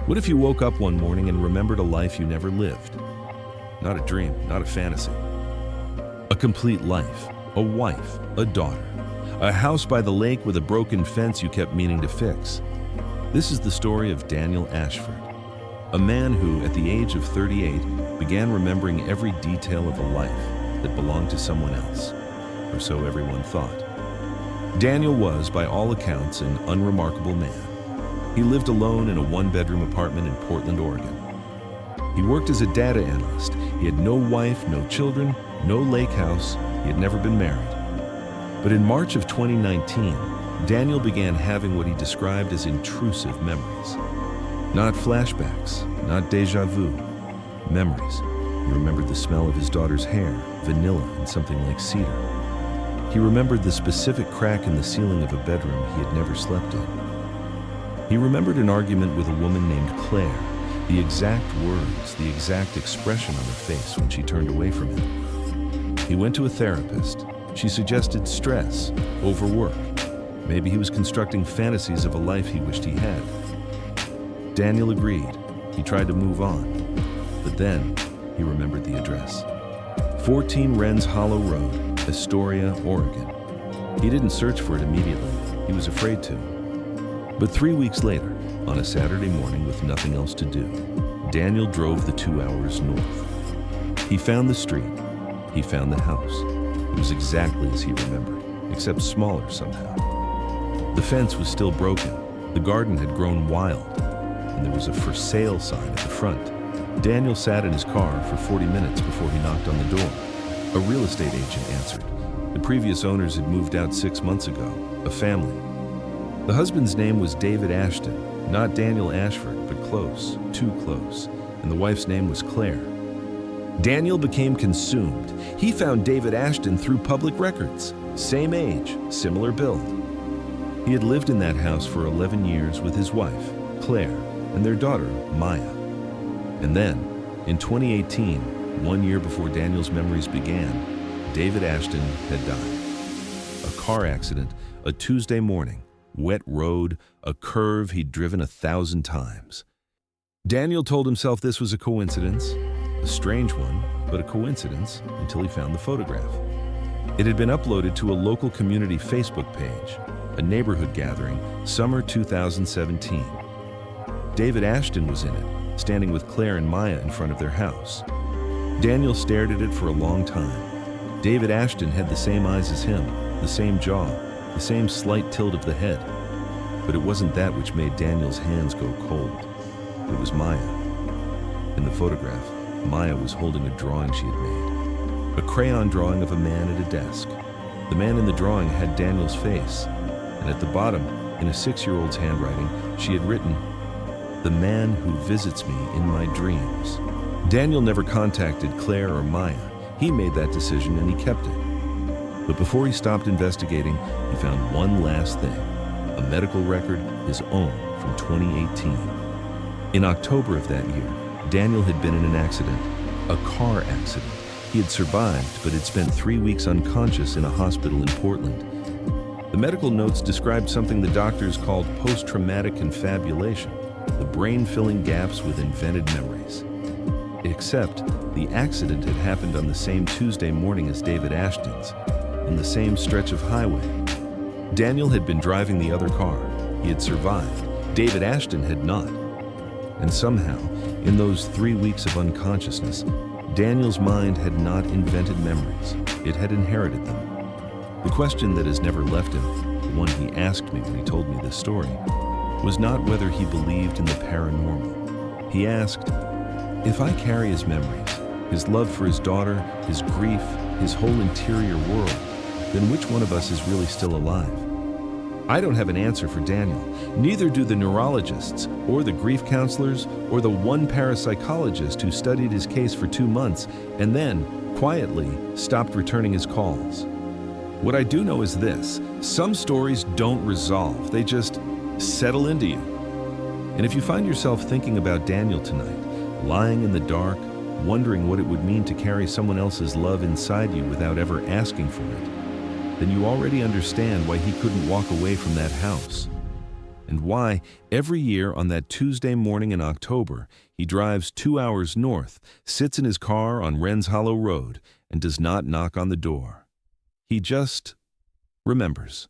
What if you woke up one morning and remembered a life you never lived? Not a dream, not a fantasy. A complete life, a wife, a daughter, a house by the lake with a broken fence you kept meaning to fix. This is the story of Daniel Ashford, a man who, at the age of 38, began remembering every detail of a life that belonged to someone else, or so everyone thought. Daniel was, by all accounts, an unremarkable man. He lived alone in a one-bedroom apartment in Portland, Oregon. He worked as a data analyst. He had no wife, no children, no lake house. He had never been married. But in March of 2019, Daniel began having what he described as intrusive memories. Not flashbacks, not déjà vu, memories. He remembered the smell of his daughter's hair, vanilla and something like cedar. He remembered the specific crack in the ceiling of a bedroom he had never slept in. He remembered an argument with a woman named Claire, the exact words, the exact expression on her face when she turned away from him. He went to a therapist. She suggested stress, overwork. Maybe he was constructing fantasies of a life he wished he had. Daniel agreed. He tried to move on. But then he remembered the address. 14 Wrens Hollow Road, Astoria, Oregon. He didn't search for it immediately. He was afraid to. But 3 weeks later, on a Saturday morning with nothing else to do, Daniel drove the 2 hours north. He found the street. He found the house. It was exactly as he remembered, except smaller somehow. The fence was still broken. The garden had grown wild, and there was a for sale sign at the front. Daniel sat in his car for 40 minutes before he knocked on the door. A real estate agent answered. The previous owners had moved out 6 months ago, a family. The husband's name was David Ashton, not Daniel Ashford, but close, too close, and the wife's name was Claire. Daniel became consumed. He found David Ashton through public records. Same age, similar build. He had lived in that house for 11 years with his wife, Claire, and their daughter, Maya. And then, in 2018, 1 year before Daniel's memories began, David Ashton had died. A car accident, a Tuesday morning, wet road, a curve he'd driven 1,000 times. Daniel told himself this was a coincidence, a strange one, but a coincidence until he found the photograph. It had been uploaded to a local community Facebook page, a neighborhood gathering, summer 2017. David Ashton was in it, standing with Claire and Maya in front of their house. Daniel stared at it for a long time. David Ashton had the same eyes as him, the same jaw, the same slight tilt of the head. But it wasn't that which made Daniel's hands go cold. It was Maya. In the photograph, Maya was holding a drawing she had made. A crayon drawing of a man at a desk. The man in the drawing had Daniel's face, and at the bottom, in a 6-year-old's handwriting, she had written, "The man who visits me in my dreams." Daniel never contacted Claire or Maya. He made that decision and he kept it. But before he stopped investigating, he found one last thing, a medical record, his own, from 2018. In October of that year, Daniel had been in an accident, a car accident. He had survived, but had spent 3 weeks unconscious in a hospital in Portland. The medical notes described something the doctors called post-traumatic confabulation, the brain filling gaps with invented memories. Except the accident had happened on the same Tuesday morning as David Ashton's, on the same stretch of highway. Daniel had been driving the other car. He had survived. David Ashton had not. And somehow, in those 3 weeks of unconsciousness, Daniel's mind had not invented memories. It had inherited them. The question that has never left him, the one he asked me when he told me this story, was not whether he believed in the paranormal. He asked, if I carry his memories, his love for his daughter, his grief, his whole interior world, then which one of us is really still alive? I don't have an answer for Daniel. Neither do the neurologists, or the grief counselors, or the one parapsychologist who studied his case for 2 months and then, quietly, stopped returning his calls. What I do know is this: some stories don't resolve, they just settle into you. And if you find yourself thinking about Daniel tonight, lying in the dark, wondering what it would mean to carry someone else's love inside you without ever asking for it, then you already understand why he couldn't walk away from that house. and why every year on that Tuesday morning in October, he drives 2 hours north, sits in his car on Wren's Hollow Road, and does not knock on the door. He just remembers.